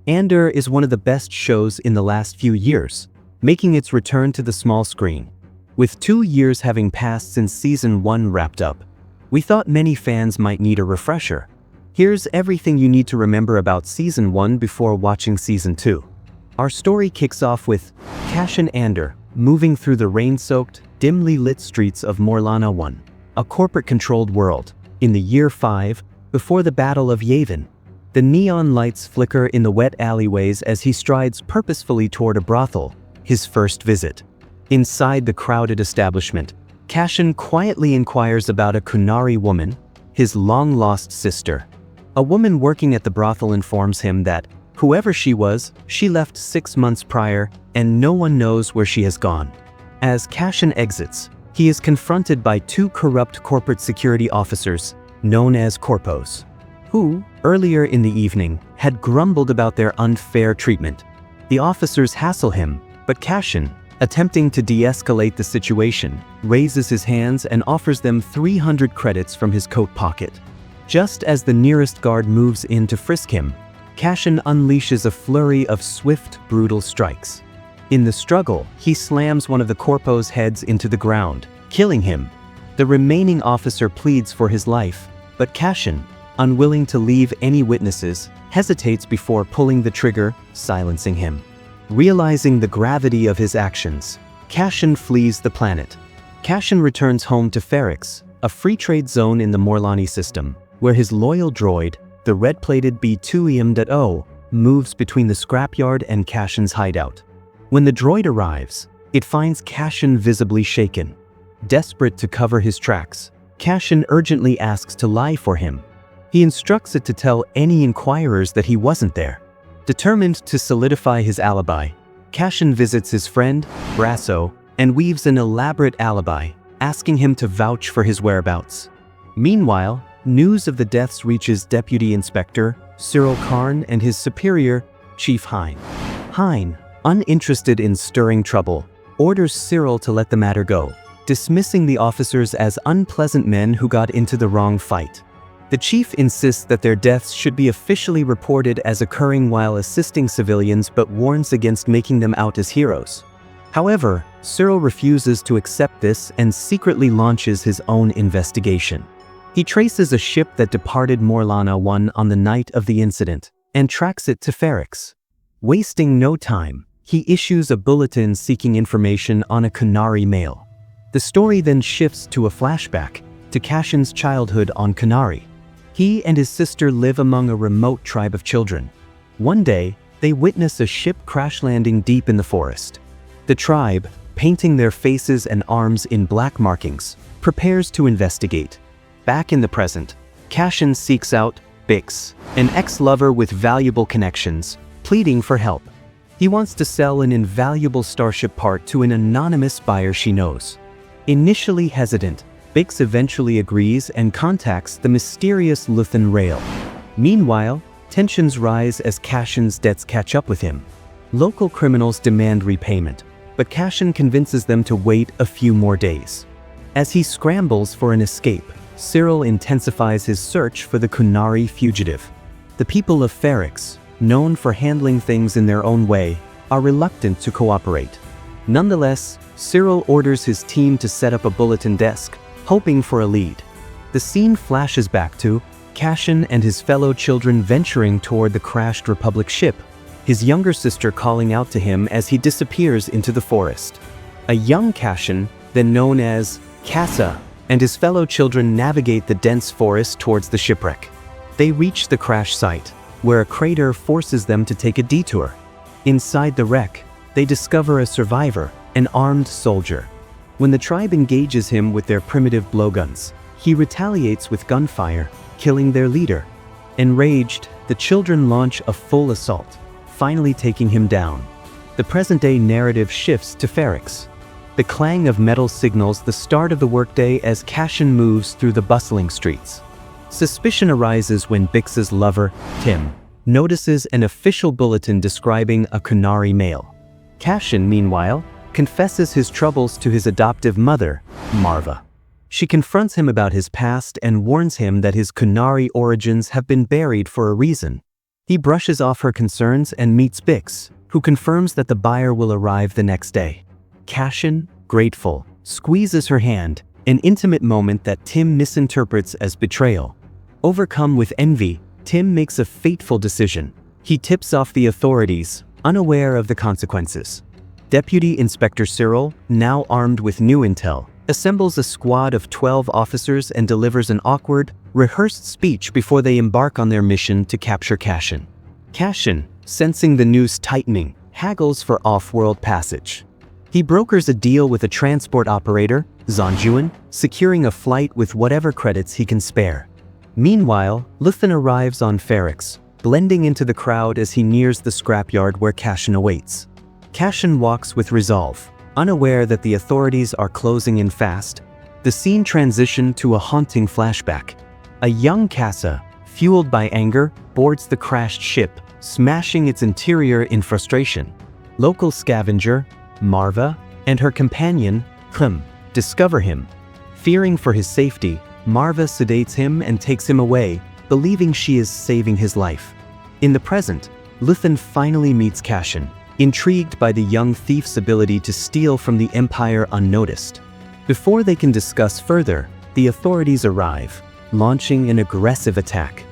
Andor is one of the best shows in the last few years, making its return to the small screen. With 2 years having passed since Season 1 wrapped up, we thought many fans might need a refresher. Here's everything you need to remember about Season 1 before watching Season 2. Our story kicks off with Cassian Andor moving through the rain-soaked, dimly lit streets of Morlana 1, a corporate-controlled world, in the year 5, before the Battle of Yavin. The neon lights flicker in the wet alleyways as he strides purposefully toward a brothel, his first visit. Inside the crowded establishment, Cassian quietly inquires about a Kunari woman, his long-lost sister. A woman working at the brothel informs him that, whoever she was, she left 6 months prior, and no one knows where she has gone. As Cassian exits, he is confronted by 2 corrupt corporate security officers, known as Corpos, who, earlier in the evening, had grumbled about their unfair treatment. The officers hassle him, but Cassian, attempting to de-escalate the situation, raises his hands and offers them 300 credits from his coat pocket. Just as the nearest guard moves in to frisk him, Cassian unleashes a flurry of swift, brutal strikes. In the struggle, he slams one of the Corpos' heads into the ground, killing him. The remaining officer pleads for his life, but Cassian, unwilling to leave any witnesses, hesitates before pulling the trigger, silencing him. Realizing the gravity of his actions, Cassian flees the planet. Cassian returns home to Ferrix, a free trade zone in the Morlani system, where his loyal droid, the red-plated B2EM.0, moves between the scrapyard and Cassian's hideout. When the droid arrives, it finds Cassian visibly shaken. Desperate to cover his tracks, Cassian urgently asks to lie for him. He instructs it to tell any inquirers that he wasn't there. Determined to solidify his alibi, Cassian visits his friend, Brasso, and weaves an elaborate alibi, asking him to vouch for his whereabouts. Meanwhile, news of the deaths reaches Deputy Inspector Cyril Karn and his superior, Chief Hine. Hine, uninterested in stirring trouble, orders Cyril to let the matter go, dismissing the officers as unpleasant men who got into the wrong fight. The chief insists that their deaths should be officially reported as occurring while assisting civilians but warns against making them out as heroes. However, Cyril refuses to accept this and secretly launches his own investigation. He traces a ship that departed Morlana 1 on the night of the incident and tracks it to Ferrix. Wasting no time, he issues a bulletin seeking information on a Kunari male. The story then shifts to a flashback to Cassian's childhood on Kunari. He and his sister live among a remote tribe of children. One day, they witness a ship crash landing deep in the forest. The tribe, painting their faces and arms in black markings, prepares to investigate. Back in the present, Cassian seeks out Bix, an ex-lover with valuable connections, pleading for help. He wants to sell an invaluable starship part to an anonymous buyer she knows. Initially hesitant, Bix eventually agrees and contacts the mysterious Luthen Rail. Meanwhile, tensions rise as Cassian's debts catch up with him. Local criminals demand repayment, but Cassian convinces them to wait a few more days. As he scrambles for an escape, Cyril intensifies his search for the Kunari fugitive. The people of Ferrix, known for handling things in their own way, are reluctant to cooperate. Nonetheless, Cyril orders his team to set up a bulletin desk, hoping for a lead. The scene flashes back to Cassian and his fellow children venturing toward the crashed Republic ship, his younger sister calling out to him as he disappears into the forest. A young Cassian, then known as Cassa, and his fellow children navigate the dense forest towards the shipwreck. They reach the crash site, where a crater forces them to take a detour. Inside the wreck, they discover a survivor, an armed soldier. When the tribe engages him with their primitive blowguns, he retaliates with gunfire, killing their leader. Enraged, the children launch a full assault, finally taking him down. The present-day narrative shifts to Ferrix. The clang of metal signals the start of the workday as Cassian moves through the bustling streets. Suspicion arises when Bix's lover, Tim, notices an official bulletin describing a Kunari male. Cassian, meanwhile, confesses his troubles to his adoptive mother, Marva. She confronts him about his past and warns him that his Kunari origins have been buried for a reason. He brushes off her concerns and meets Bix, who confirms that the buyer will arrive the next day. Cassian, grateful, squeezes her hand, an intimate moment that Tim misinterprets as betrayal. Overcome with envy, Tim makes a fateful decision. He tips off the authorities, unaware of the consequences. Deputy Inspector Cyril, now armed with new intel, assembles a squad of 12 officers and delivers an awkward, rehearsed speech before they embark on their mission to capture Cassian. Cassian, sensing the noose tightening, haggles for off-world passage. He brokers a deal with a transport operator, Zonjuan, securing a flight with whatever credits he can spare. Meanwhile, Luthen arrives on Ferrix, blending into the crowd as he nears the scrapyard where Cassian awaits. Cassian walks with resolve, unaware that the authorities are closing in fast. The scene transitions to a haunting flashback. A young Cassa, fueled by anger, boards the crashed ship, smashing its interior in frustration. Local scavenger, Marva, and her companion, Clem, discover him. Fearing for his safety, Marva sedates him and takes him away, believing she is saving his life. In the present, Luthen finally meets Cassian, intrigued by the young thief's ability to steal from the Empire unnoticed. Before they can discuss further, the authorities arrive, launching an aggressive attack.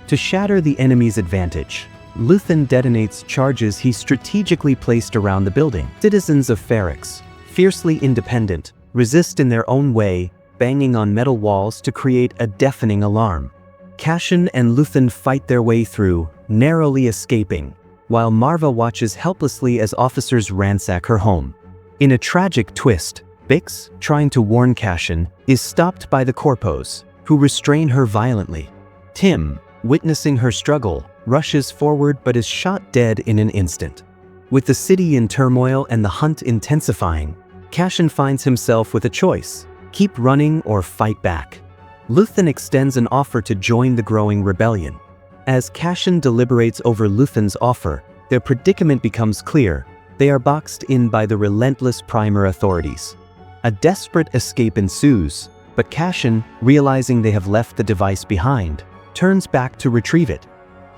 To shatter the enemy's advantage, Luthen detonates charges he strategically placed around the building. Citizens of Ferrix, fiercely independent, resist in their own way, banging on metal walls to create a deafening alarm. Cassian and Luthen fight their way through, narrowly escaping, while Marva watches helplessly as officers ransack her home. In a tragic twist, Bix, trying to warn Cassian, is stopped by the Corpos, who restrain her violently. Tim, witnessing her struggle, rushes forward but is shot dead in an instant. With the city in turmoil and the hunt intensifying, Cassian finds himself with a choice: keep running or fight back. Luthen extends an offer to join the growing rebellion. As Cassian deliberates over Luthen's offer, their predicament becomes clear. They are boxed in by the relentless Primer authorities. A desperate escape ensues, but Cassian, realizing they have left the device behind, turns back to retrieve it.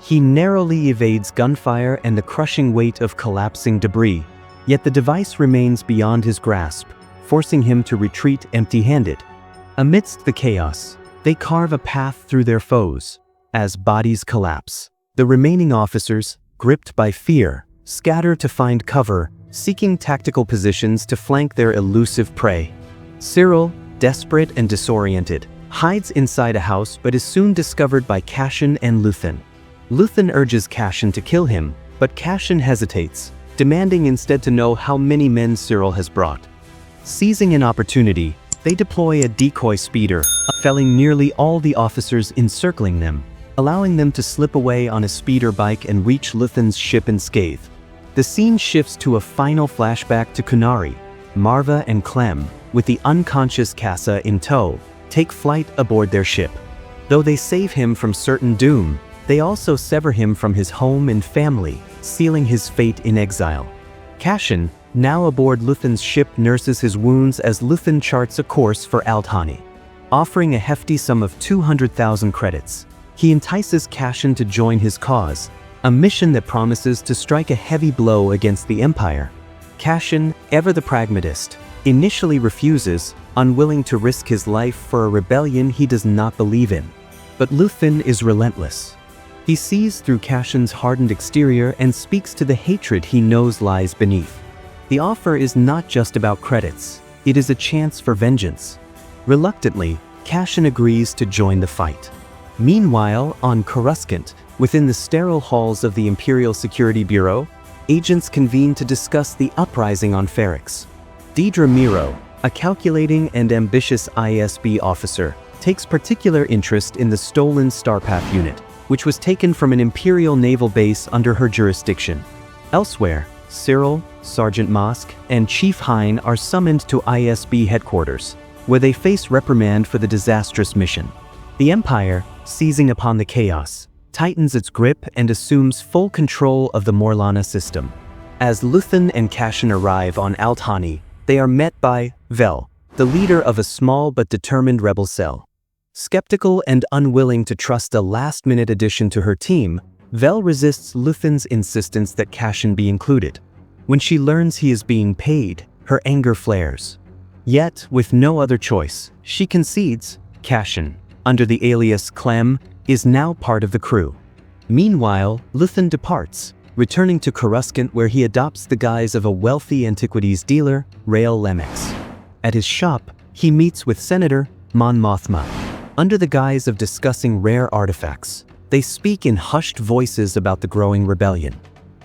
He narrowly evades gunfire and the crushing weight of collapsing debris, yet the device remains beyond his grasp, forcing him to retreat empty-handed. Amidst the chaos, they carve a path through their foes. As bodies collapse, the remaining officers, gripped by fear, scatter to find cover, seeking tactical positions to flank their elusive prey. Cyril, desperate and disoriented, hides inside a house but is soon discovered by Cassian and Luthen. Luthen urges Cassian to kill him, but Cassian hesitates, demanding instead to know how many men Cyril has brought. Seizing an opportunity, they deploy a decoy speeder, felling nearly all the officers encircling them, allowing them to slip away on a speeder bike and reach Luthen's ship unscathed. The scene shifts to a final flashback to Kunari. Marva and Clem, with the unconscious Cassa in tow, take flight aboard their ship. Though they save him from certain doom, they also sever him from his home and family, sealing his fate in exile. Cassian, now aboard Luthen's ship, nurses his wounds as Luthen charts a course for Aldhani. Offering a hefty sum of 200,000 credits, he entices Cassian to join his cause, a mission that promises to strike a heavy blow against the Empire. Cassian, ever the pragmatist, initially refuses, unwilling to risk his life for a rebellion he does not believe in. But Luthen is relentless. He sees through Cassian's hardened exterior and speaks to the hatred he knows lies beneath. The offer is not just about credits, it is a chance for vengeance. Reluctantly, Cassian agrees to join the fight. Meanwhile, on Coruscant, within the sterile halls of the Imperial Security Bureau, agents convene to discuss the uprising on Ferrix. Dedra Meero, a calculating and ambitious ISB officer, takes particular interest in the stolen Starpath unit, which was taken from an Imperial naval base under her jurisdiction. Elsewhere, Cyril, Sergeant Mosk, and Chief Hein are summoned to ISB headquarters, where they face reprimand for the disastrous mission. The Empire, seizing upon the chaos, tightens its grip and assumes full control of the Morlana system. As Luthen and Cassian arrive on Aldhani, they are met by Vel, the leader of a small but determined rebel cell. Skeptical and unwilling to trust a last-minute addition to her team, Vel resists Luthen's insistence that Cassian be included. When she learns he is being paid, her anger flares. Yet, with no other choice, she concedes. Cassian, under the alias Clem, is now part of the crew. Meanwhile, Luthen departs, returning to Coruscant where he adopts the guise of a wealthy antiquities dealer, Rael Lemix. At his shop, he meets with Senator Mon Mothma. Under the guise of discussing rare artifacts, they speak in hushed voices about the growing rebellion.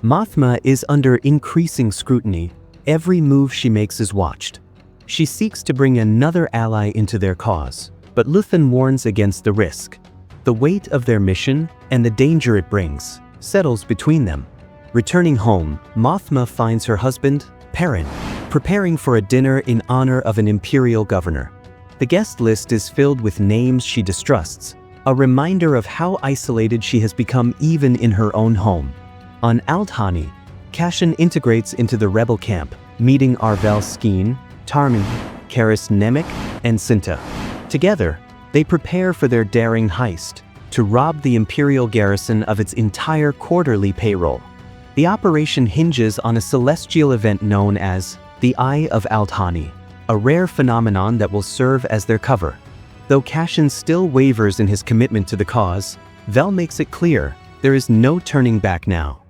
Mothma is under increasing scrutiny. Every move she makes is watched. She seeks to bring another ally into their cause, but Luthen warns against the risk. The weight of their mission and the danger it brings settles between them. Returning home, Mothma finds her husband, Perrin, preparing for a dinner in honor of an imperial governor. The guest list is filled with names she distrusts, a reminder of how isolated she has become even in her own home. On Aldhani, Cassian integrates into the rebel camp, meeting Arvel Skeen, Tarmin, Karis Nemik, and Cinta. Together, they prepare for their daring heist to rob the Imperial garrison of its entire quarterly payroll. The operation hinges on a celestial event known as the Eye of Aldhani, a rare phenomenon that will serve as their cover. Though Cassian still wavers in his commitment to the cause, Vel makes it clear there is no turning back now.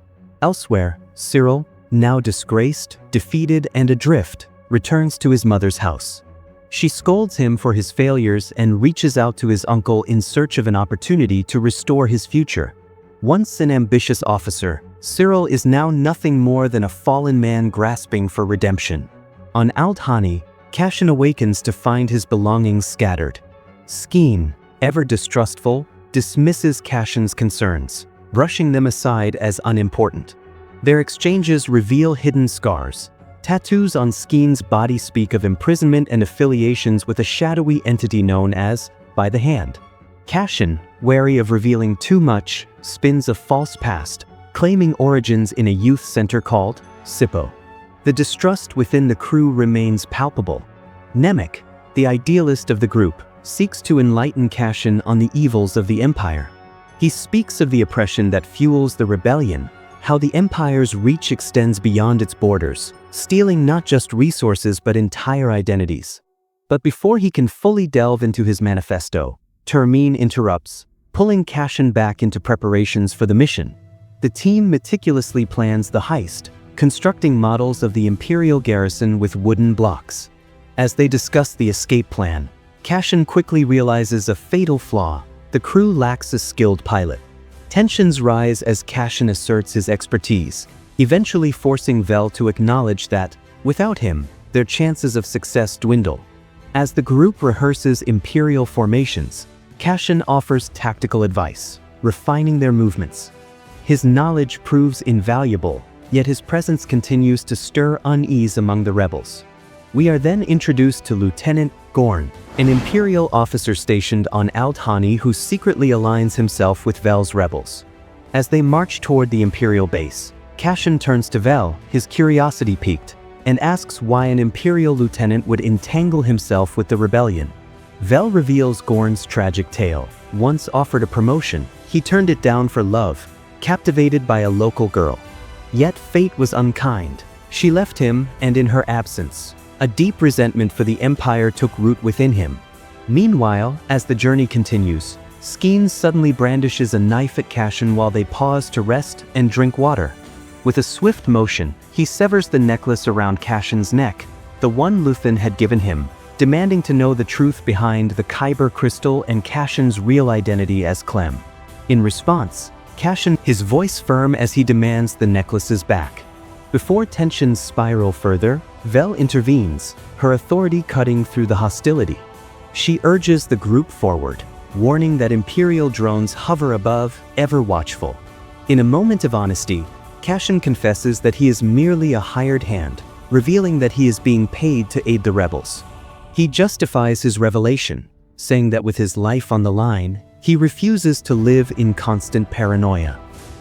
Elsewhere, Cyril, now disgraced, defeated, and adrift, returns to his mother's house. She scolds him for his failures and reaches out to his uncle in search of an opportunity to restore his future. Once an ambitious officer, Cyril is now nothing more than a fallen man grasping for redemption. On Aldhani, Cassian awakens to find his belongings scattered. Skeen, ever distrustful, dismisses Cassian's concerns, brushing them aside as unimportant. Their exchanges reveal hidden scars. Tattoos on Skeen's body speak of imprisonment and affiliations with a shadowy entity known as By the Hand. Cassian, wary of revealing too much, spins a false past, claiming origins in a youth center called Sippo. The distrust within the crew remains palpable. Nemik, the idealist of the group, seeks to enlighten Cassian on the evils of the Empire. He speaks of the oppression that fuels the rebellion, how the Empire's reach extends beyond its borders, stealing not just resources but entire identities. But before he can fully delve into his manifesto, Termine interrupts, pulling Cassian back into preparations for the mission. The team meticulously plans the heist, constructing models of the Imperial garrison with wooden blocks. As they discuss the escape plan, Cassian quickly realizes a fatal flaw: the crew lacks a skilled pilot. Tensions rise as Cassian asserts his expertise, eventually forcing Vel to acknowledge that, without him, their chances of success dwindle. As the group rehearses Imperial formations, Cassian offers tactical advice, refining their movements. His knowledge proves invaluable, yet his presence continues to stir unease among the rebels. We are then introduced to Lieutenant Gorn, an Imperial officer stationed on Aldhani who secretly aligns himself with Vel's rebels. As they march toward the Imperial base, Cassian turns to Vel, his curiosity piqued, and asks why an Imperial lieutenant would entangle himself with the rebellion. Vel reveals Gorn's tragic tale. Once offered a promotion, he turned it down for love, captivated by a local girl. Yet fate was unkind. She left him, and in her absence, a deep resentment for the Empire took root within him. Meanwhile, as the journey continues, Skeen suddenly brandishes a knife at Cassian while they pause to rest and drink water. With a swift motion, he severs the necklace around Cassian's neck, the one Luthen had given him, demanding to know the truth behind the Kyber crystal and Cassian's real identity as Clem. In response, Cassian, his voice firm as he demands the necklaces back. Before tensions spiral further, Vel intervenes, her authority cutting through the hostility. She urges the group forward, warning that Imperial drones hover above, ever watchful. In a moment of honesty, Cassian confesses that he is merely a hired hand, revealing that he is being paid to aid the rebels. He justifies his revelation, saying that with his life on the line, he refuses to live in constant paranoia.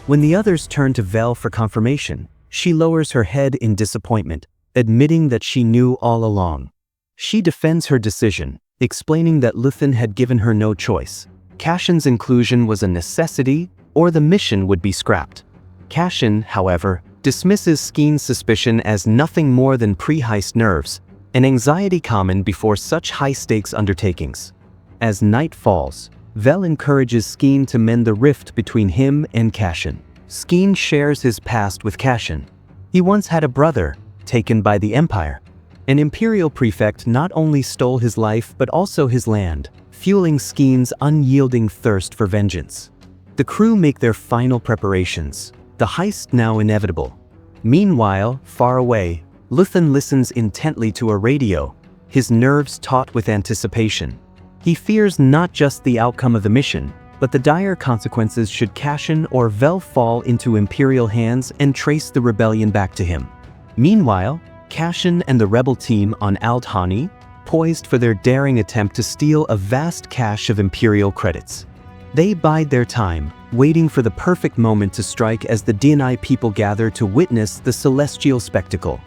When the others turn to Vel for confirmation, she lowers her head in disappointment, admitting that she knew all along. She defends her decision, explaining that Luthen had given her no choice. Cassian's inclusion was a necessity, or the mission would be scrapped. Cassian, however, dismisses Skeen's suspicion as nothing more than pre-heist nerves, an anxiety common before such high-stakes undertakings. As night falls, Vel encourages Skeen to mend the rift between him and Cassian. Skeen shares his past with Cassian. He once had a brother, taken by the Empire. An Imperial prefect not only stole his life but also his land, fueling Skeen's unyielding thirst for vengeance. The crew make their final preparations, the heist now inevitable. Meanwhile, far away, Luthen listens intently to a radio, his nerves taut with anticipation. He fears not just the outcome of the mission, but the dire consequences should Cassian or Vel fall into Imperial hands and trace the rebellion back to him. Meanwhile, Cassian and the rebel team on Aldhani, poised for their daring attempt to steal a vast cache of Imperial credits. They bide their time, waiting for the perfect moment to strike as the Dni people gather to witness the celestial spectacle.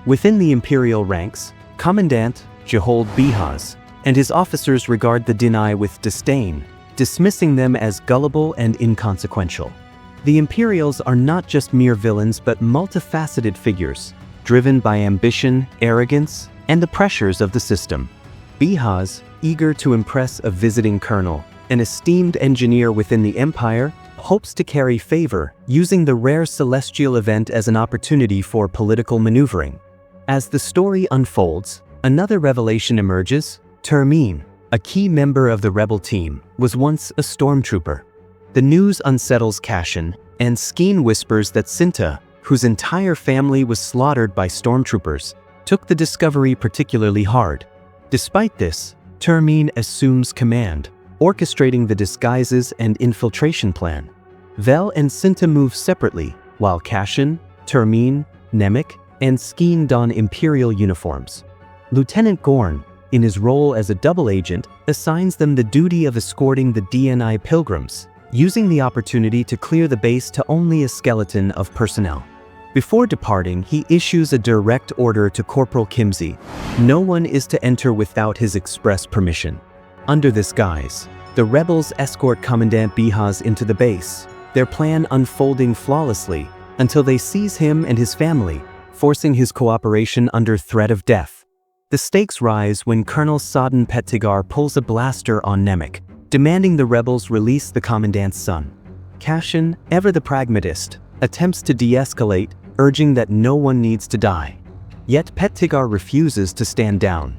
Within the Imperial ranks, Commandant Jehold Behaz and his officers regard the Dni with disdain, dismissing them as gullible and inconsequential. The Imperials are not just mere villains but multifaceted figures, driven by ambition, arrogance, and the pressures of the system. Behaz, eager to impress a visiting colonel, an esteemed engineer within the Empire, hopes to carry favor, using the rare celestial event as an opportunity for political maneuvering. As the story unfolds, another revelation emerges. Termine, a key member of the rebel team, was once a stormtrooper. The news unsettles Cassian, and Skeen whispers that Cinta, whose entire family was slaughtered by stormtroopers, took the discovery particularly hard. Despite this, Termine assumes command, orchestrating the disguises and infiltration plan. Vel and Cinta move separately, while Cassian, Termine, Nemik, and Skeen don Imperial uniforms. Lieutenant Gorn, in his role as a double agent, assigns them the duty of escorting the Dni pilgrims, using the opportunity to clear the base to only a skeleton of personnel. Before departing, he issues a direct order to Corporal Kimsey. No one is to enter without his express permission. Under this guise, the rebels escort Commandant Behaz into the base, their plan unfolding flawlessly until they seize him and his family, forcing his cooperation under threat of death. The stakes rise when Colonel Sadan Pettigar pulls a blaster on Nemik, demanding the rebels release the Commandant's son. Cassian, ever the pragmatist, attempts to de-escalate, urging that no one needs to die. Yet Pettigar refuses to stand down.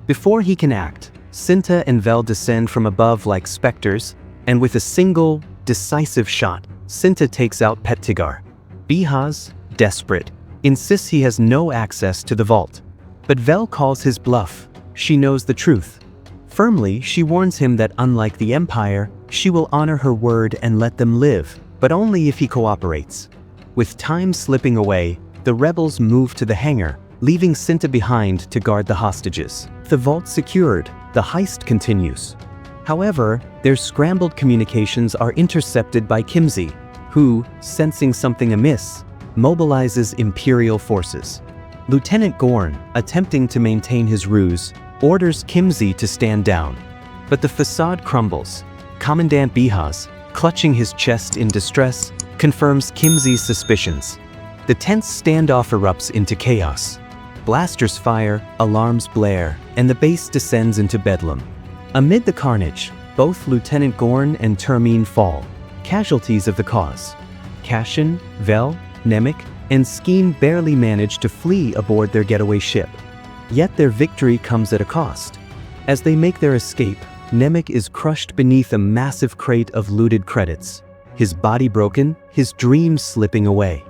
Before he can act, Cinta and Vel descend from above like specters, and with a single, decisive shot, Cinta takes out Pettigar. Behaz, desperate, insists he has no access to the vault. But Vel calls his bluff. She knows the truth. Firmly, she warns him that unlike the Empire, she will honor her word and let them live, but only if he cooperates. With time slipping away, the rebels move to the hangar, leaving Cinta behind to guard the hostages. The vault secured, the heist continues. However, their scrambled communications are intercepted by Kimsey, who, sensing something amiss, mobilizes Imperial forces. Lieutenant Gorn, attempting to maintain his ruse, orders Kimsey to stand down. But the facade crumbles. Commandant Behaz, clutching his chest in distress, confirms Kimsey's suspicions. The tense standoff erupts into chaos. Blasters fire, alarms blare, and the base descends into bedlam. Amid the carnage, both Lieutenant Gorn and Termine fall, casualties of the cause. Cassian, Vel, Nemik, and Skeen barely manage to flee aboard their getaway ship. Yet their victory comes at a cost. As they make their escape, Nemik is crushed beneath a massive crate of looted credits, his body broken, his dreams slipping away.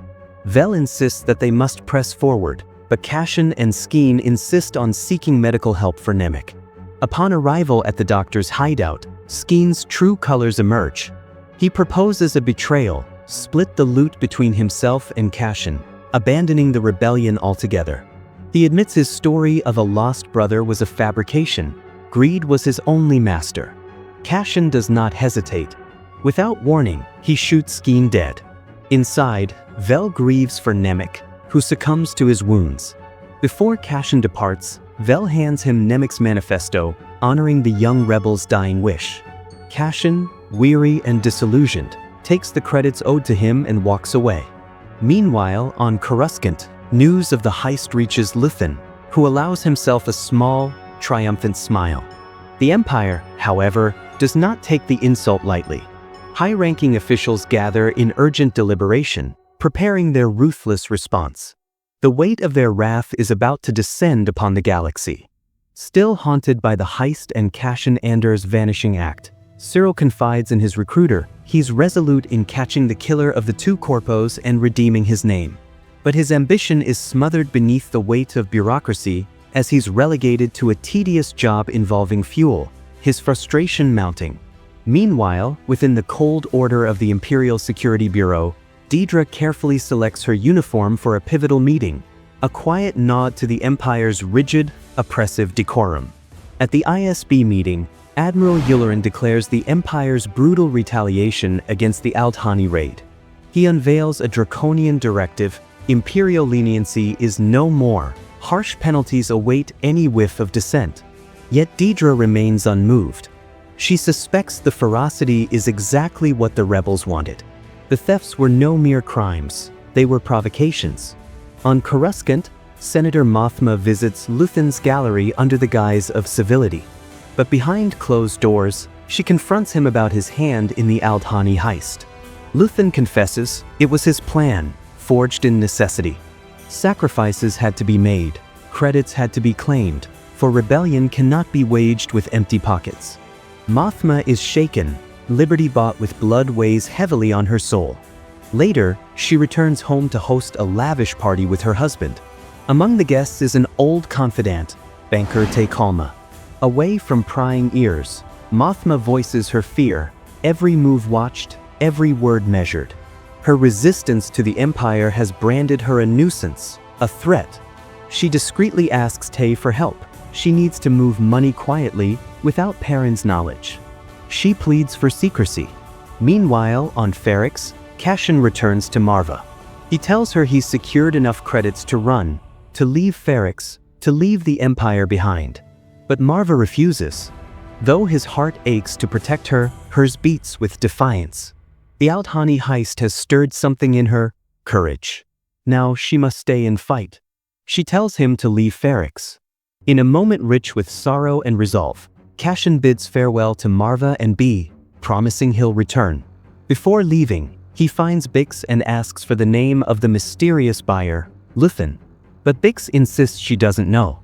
Vel insists that they must press forward, but Cassian and Skeen insist on seeking medical help for Nemik. Upon arrival at the doctor's hideout, Skeen's true colors emerge. He proposes a betrayal, split the loot between himself and Cassian, abandoning the rebellion altogether. He admits his story of a lost brother was a fabrication. Greed was his only master. Cassian does not hesitate. Without warning, he shoots Skeen dead. Inside, Vel grieves for Nemik, who succumbs to his wounds. Before Cassian departs, Vel hands him Nemik's manifesto, honoring the young rebel's dying wish. Cassian, weary and disillusioned, takes the credits owed to him and walks away. Meanwhile, on Coruscant, news of the heist reaches Luthen, who allows himself a small, triumphant smile. The Empire, however, does not take the insult lightly. High-ranking officials gather in urgent deliberation, preparing their ruthless response. The weight of their wrath is about to descend upon the galaxy. Still haunted by the heist and Cassian Andor's vanishing act, Cyril confides in his recruiter he's resolute in catching the killer of the two corpos and redeeming his name. But his ambition is smothered beneath the weight of bureaucracy as he's relegated to a tedious job involving fuel, his frustration mounting. Meanwhile, within the cold order of the Imperial Security Bureau, Dedra carefully selects her uniform for a pivotal meeting, a quiet nod to the Empire's rigid, oppressive decorum. At the ISB meeting, Admiral Yularen declares the Empire's brutal retaliation against the Aldhani raid. He unveils a draconian directive: Imperial leniency is no more, harsh penalties await any whiff of dissent. Yet Dedra remains unmoved. She suspects the ferocity is exactly what the rebels wanted. The thefts were no mere crimes, they were provocations. On Coruscant, Senator Mothma visits Luthen's gallery under the guise of civility. But behind closed doors, she confronts him about his hand in the Aldhani heist. Luthen confesses it was his plan, forged in necessity. Sacrifices had to be made, credits had to be claimed, for rebellion cannot be waged with empty pockets. Mothma is shaken. Liberty bought with blood weighs heavily on her soul. Later, she returns home to host a lavish party with her husband. Among the guests is an old confidant, banker Te Kalma. Away from prying ears, Mothma voices her fear, every move watched, every word measured. Her resistance to the Empire has branded her a nuisance, a threat. She discreetly asks Te for help. She needs to move money quietly, without Perrin's knowledge. She pleads for secrecy. Meanwhile, on Ferrix, Cassian returns to Marva. He tells her he's secured enough credits to run, to leave Ferrix, to leave the Empire behind. But Marva refuses. Though his heart aches to protect her, hers beats with defiance. The Aldhani heist has stirred something in her: courage. Now she must stay and fight. She tells him to leave Ferrix. In a moment rich with sorrow and resolve, Cassian bids farewell to Marva and Bee, promising he'll return. Before leaving, he finds Bix and asks for the name of the mysterious buyer, Luthen. But Bix insists she doesn't know.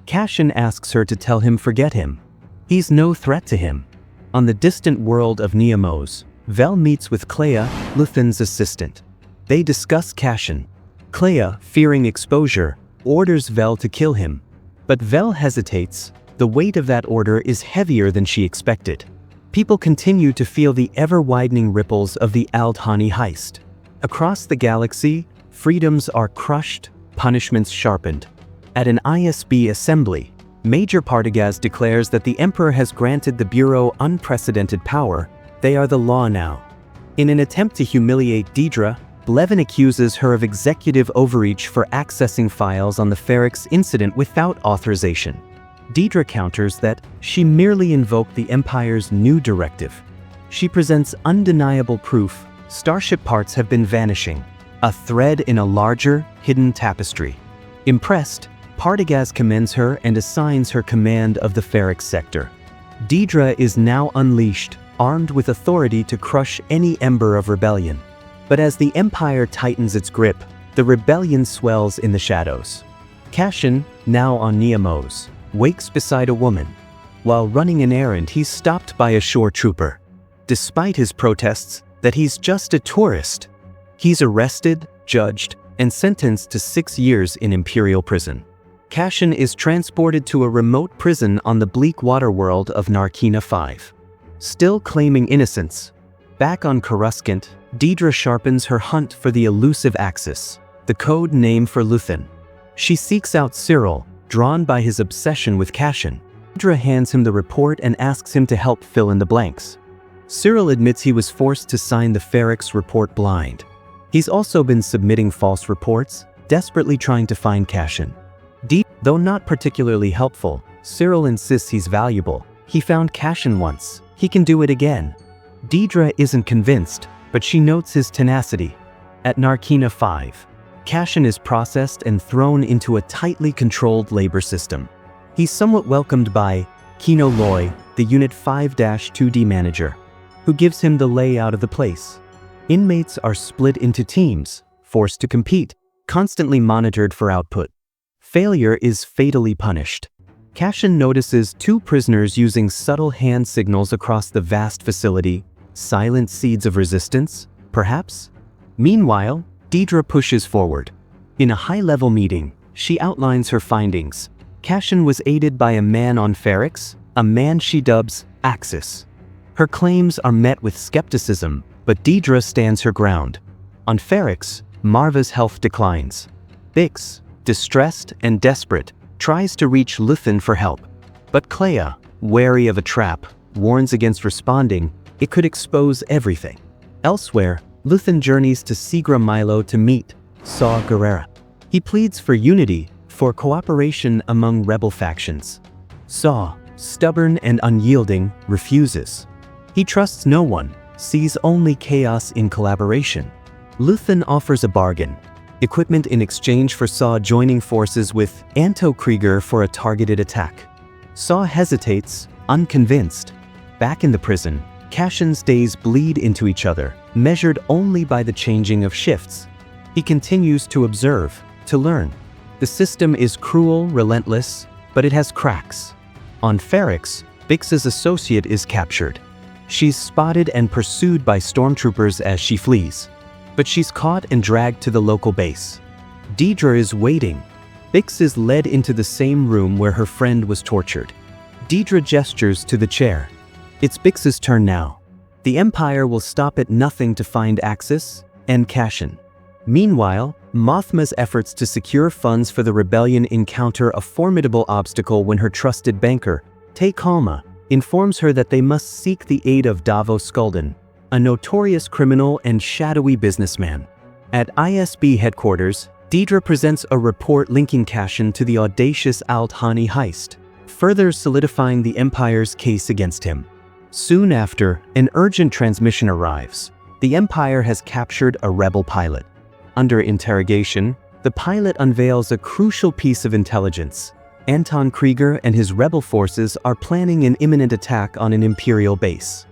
Cassian asks her to tell him forget him. He's no threat to him. On the distant world of Neamos, Vel meets with Clea, Luthen's assistant. They discuss Cassian. Clea, fearing exposure, orders Vel to kill him. But Vel hesitates. The weight of that order is heavier than she expected. People continue to feel the ever-widening ripples of the Aldhani heist. Across the galaxy, freedoms are crushed, punishments sharpened. At an ISB assembly, Major Partagaz declares that the Emperor has granted the Bureau unprecedented power. They are the law now. In an attempt to humiliate Dedra, Blevin accuses her of executive overreach for accessing files on the Ferrix incident without authorization. Dedra counters that she merely invoked the Empire's new directive. She presents undeniable proof: starship parts have been vanishing, a thread in a larger, hidden tapestry. Impressed, Partagaz commends her and assigns her command of the Ferrix sector. Dedra is now unleashed, armed with authority to crush any ember of rebellion. But as the Empire tightens its grip, the rebellion swells in the shadows. Cassian, now on Neamos, wakes beside a woman. While running an errand, he's stopped by a shore trooper. Despite his protests that he's just a tourist, he's arrested, judged, and sentenced to 6 years in Imperial prison. Cassian is transported to a remote prison on the bleak water world of Narkina 5. Still claiming innocence, back on Coruscant, Dedra sharpens her hunt for the elusive Axis, the code name for Luthen. She seeks out Cyril, drawn by his obsession with Cassian. Dedra hands him the report and asks him to help fill in the blanks. Cyril admits he was forced to sign the Ferrix report blind. He's also been submitting false reports, desperately trying to find Cassian. Though not particularly helpful, Cyril insists he's valuable. He found Cassian once. He can do it again. Dedra isn't convinced, but but she notes his tenacity. At Narkina 5, Cassian is processed and thrown into a tightly controlled labor system. He's somewhat welcomed by Kino Loy, the Unit 5-2D manager, who gives him the layout of the place. Inmates are split into teams, forced to compete, constantly monitored for output. Failure is fatally punished. Cassian notices two prisoners using subtle hand signals across the vast facility, silent seeds of resistance, perhaps? Meanwhile, Deidre pushes forward. In a high-level meeting, she outlines her findings. Cassian was aided by a man on Ferrix, a man she dubs Axis. Her claims are met with skepticism, but Deidre stands her ground. On Ferrix, Marva's health declines. Bix, distressed and desperate, tries to reach Luthen for help. But Clea, wary of a trap, warns against responding. It could expose everything. Elsewhere, Luthen journeys to Segra Milo to meet Saw Gerrera. He pleads for unity, for cooperation among rebel factions. Saw, stubborn and unyielding, refuses. He trusts no one, sees only chaos in collaboration. Luthen offers a bargain. Equipment in exchange for Saw joining forces with Anto Krieger for a targeted attack. Saw hesitates, unconvinced. Back in the prison, Cassian's days bleed into each other, measured only by the changing of shifts. He continues to observe, to learn. The system is cruel, relentless, but it has cracks. On Ferrix, Bix's associate is captured. She's spotted and pursued by stormtroopers as she flees. But she's caught and dragged to the local base. Deidre is waiting. Bix is led into the same room where her friend was tortured. Deidre gestures to the chair. It's Bix's turn now. The Empire will stop at nothing to find Axis and Cassian. Meanwhile, Mothma's efforts to secure funds for the rebellion encounter a formidable obstacle when her trusted banker, Te Kalma, informs her that they must seek the aid of Davo Skulden, a notorious criminal and shadowy businessman. At ISB headquarters, Deidre presents a report linking Cassian to the audacious Alt-Hani heist, further solidifying the Empire's case against him. Soon after, an urgent transmission arrives. The Empire has captured a rebel pilot. Under interrogation, the pilot unveils a crucial piece of intelligence. Anton Krieger and his rebel forces are planning an imminent attack on an Imperial base.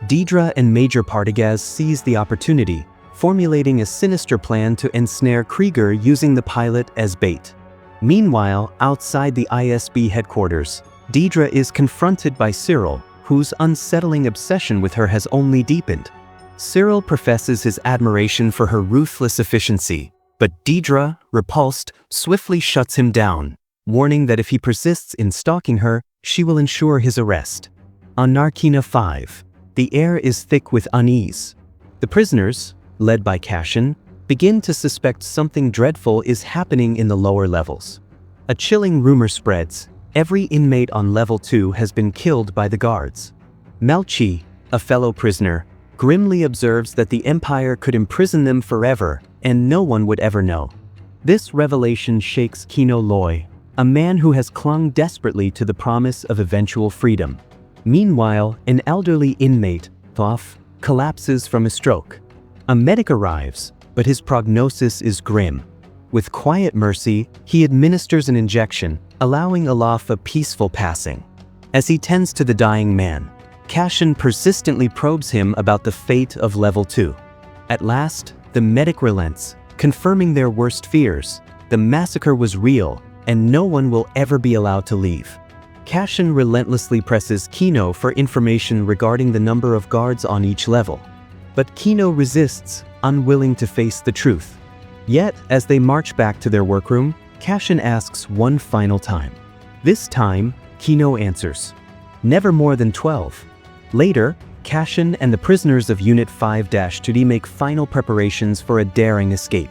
Deidre and Major Partagaz seize the opportunity, formulating a sinister plan to ensnare Krieger using the pilot as bait. Meanwhile, outside the ISB headquarters, Deidre is confronted by Cyril, whose unsettling obsession with her has only deepened. Cyril professes his admiration for her ruthless efficiency, but Deidre, repulsed, swiftly shuts him down, warning that if he persists in stalking her, she will ensure his arrest. On Narkina 5, the air is thick with unease. The prisoners, led by Cassian, begin to suspect something dreadful is happening in the lower levels. A chilling rumor spreads. Every inmate on level 2 has been killed by the guards. Melchi, a fellow prisoner, grimly observes that the Empire could imprison them forever and no one would ever know. This revelation shakes Kino Loy, a man who has clung desperately to the promise of eventual freedom. Meanwhile, an elderly inmate, Thoth, collapses from a stroke. A medic arrives, but his prognosis is grim. With quiet mercy, he administers an injection, allowing Alaf a peaceful passing. As he tends to the dying man, Cassian persistently probes him about the fate of Level 2. At last, the medic relents, confirming their worst fears. The massacre was real, and no one will ever be allowed to leave. Cassian relentlessly presses Kino for information regarding the number of guards on each level. But Kino resists, unwilling to face the truth. Yet, as they march back to their workroom, Cassian asks one final time. This time, Kino answers, never more than 12. Later, Cassian and the prisoners of Unit 5-2D make final preparations for a daring escape.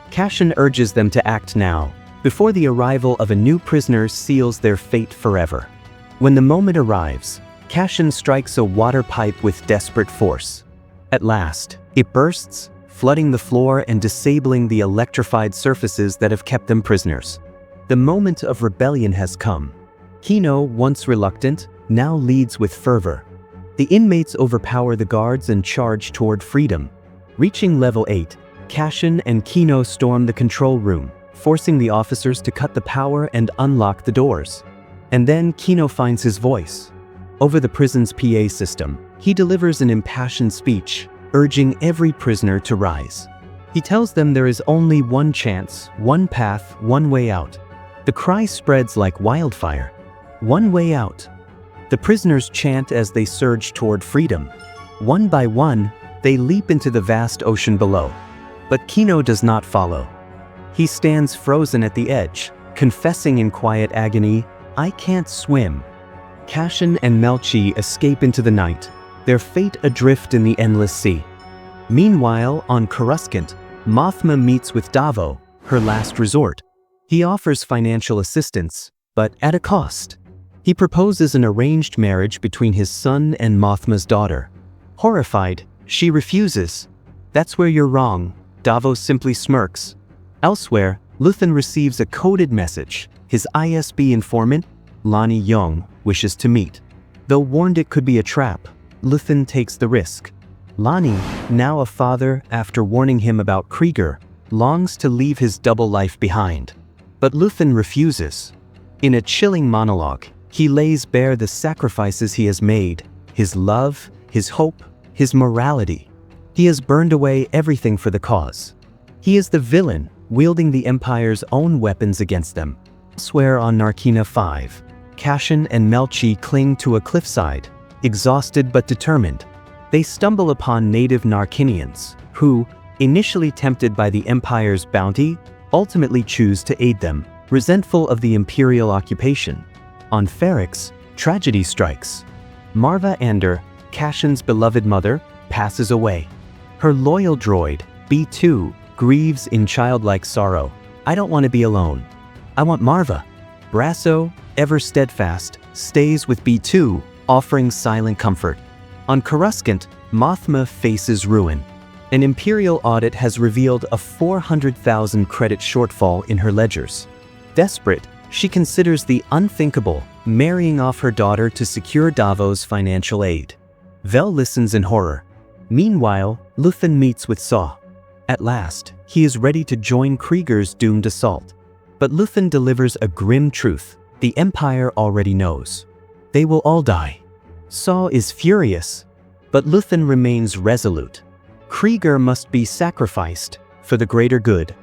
Cassian urges them to act now, before the arrival of a new prisoner seals their fate forever. When the moment arrives, Cassian strikes a water pipe with desperate force. At last, it bursts, flooding the floor and disabling the electrified surfaces that have kept them prisoners. The moment of rebellion has come. Kino, once reluctant, now leads with fervor. The inmates overpower the guards and charge toward freedom. Reaching level 8, Cassian and Kino storm the control room, forcing the officers to cut the power and unlock the doors. And then Kino finds his voice. Over the prison's PA system, he delivers an impassioned speech, urging every prisoner to rise. He tells them there is only one chance, one path, one way out. The cry spreads like wildfire. One way out. The prisoners chant as they surge toward freedom. One by one, they leap into the vast ocean below. But Kino does not follow. He stands frozen at the edge, confessing in quiet agony, "I can't swim." Cassian and Melchi escape into the night, their fate adrift in the endless sea. Meanwhile, on Coruscant, Mothma meets with Davo, her last resort. He offers financial assistance, but at a cost. He proposes an arranged marriage between his son and Mothma's daughter. Horrified, she refuses. "That's where you're wrong," Davo simply smirks. Elsewhere, Luthen receives a coded message. His ISB informant, Lani Young, wishes to meet. Though warned it could be a trap, Luthen takes the risk. Lani, now a father after warning him about Krieger, longs to leave his double life behind. But Luthen refuses. In a chilling monologue, he lays bare the sacrifices he has made, his love, his hope, his morality. He has burned away everything for the cause. He is the villain, wielding the Empire's own weapons against them. Elsewhere on Narkina 5, Cassian and Melchi cling to a cliffside, exhausted but determined. They stumble upon native Narkinians, who, initially tempted by the Empire's bounty, ultimately choose to aid them, resentful of the Imperial occupation. On Ferrix, tragedy strikes. Marva Andor, Cassian's beloved mother, passes away. Her loyal droid, B2, grieves in childlike sorrow. "I don't want to be alone. I want Marva." Brasso, ever steadfast, stays with B2, offering silent comfort. On Coruscant, Mothma faces ruin. An Imperial audit has revealed a 400,000 credit shortfall in her ledgers. Desperate, she considers the unthinkable, marrying off her daughter to secure Davo's financial aid. Vel listens in horror. Meanwhile, Luthen meets with Saw. At last, he is ready to join Krieger's doomed assault. But Luthen delivers a grim truth the Empire already knows. They will all die. Saw is furious, but Luthen remains resolute. Krieger must be sacrificed for the greater good.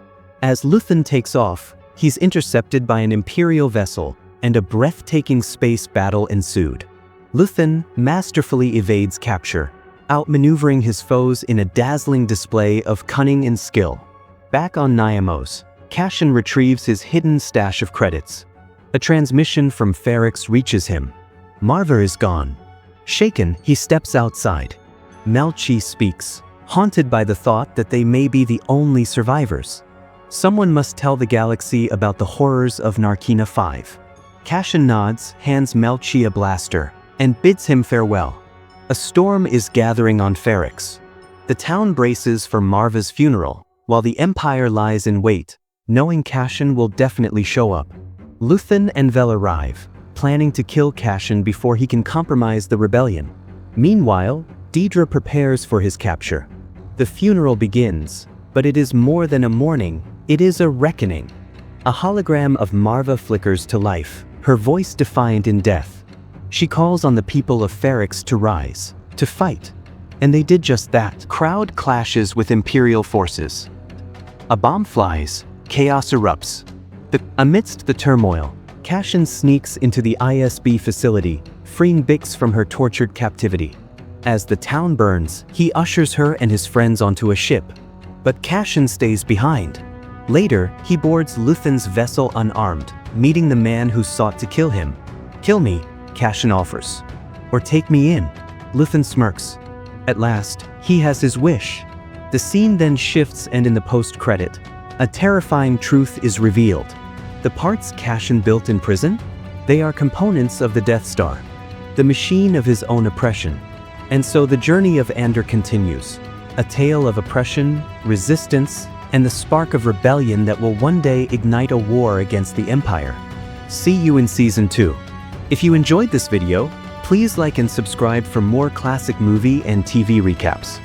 As Luthen takes off, he's intercepted by an Imperial vessel, and a breathtaking space battle ensued. Luthen masterfully evades capture, outmaneuvering his foes in a dazzling display of cunning and skill. Back on Niamos, Cassian retrieves his hidden stash of credits. A transmission from Ferrix reaches him. Marva is gone. Shaken, he steps outside. Melchi speaks, haunted by the thought that they may be the only survivors. Someone must tell the galaxy about the horrors of Narkina 5. Cassian nods, hands Melchi a blaster, and bids him farewell. A storm is gathering on Ferrix. The town braces for Marva's funeral, while the Empire lies in wait, knowing Cassian will definitely show up. Luthen and Vel arrive, planning to kill Cassian before he can compromise the rebellion. Meanwhile, Dedra prepares for his capture. The funeral begins, but it is more than a mourning, it is a reckoning. A hologram of Marva flickers to life, her voice defiant in death. She calls on the people of Ferrix to rise, to fight. And they did just that. Crowd clashes with Imperial forces. A bomb flies, chaos erupts. Amidst the turmoil, Cassian sneaks into the ISB facility, freeing Bix from her tortured captivity. As the town burns, he ushers her and his friends onto a ship. But Cassian stays behind. Later, he boards Luthen's vessel unarmed, meeting the man who sought to kill him. "Kill me," Cassian offers. "Or take me in." Luthen smirks. At last, he has his wish. The scene then shifts, and in the post-credit, a terrifying truth is revealed. The parts Cassian built in prison? They are components of the Death Star, the machine of his own oppression. And so the journey of Andor continues, a tale of oppression, resistance, and the spark of rebellion that will one day ignite a war against the Empire. See you in Season 2. If you enjoyed this video, please like and subscribe for more classic movie and TV recaps.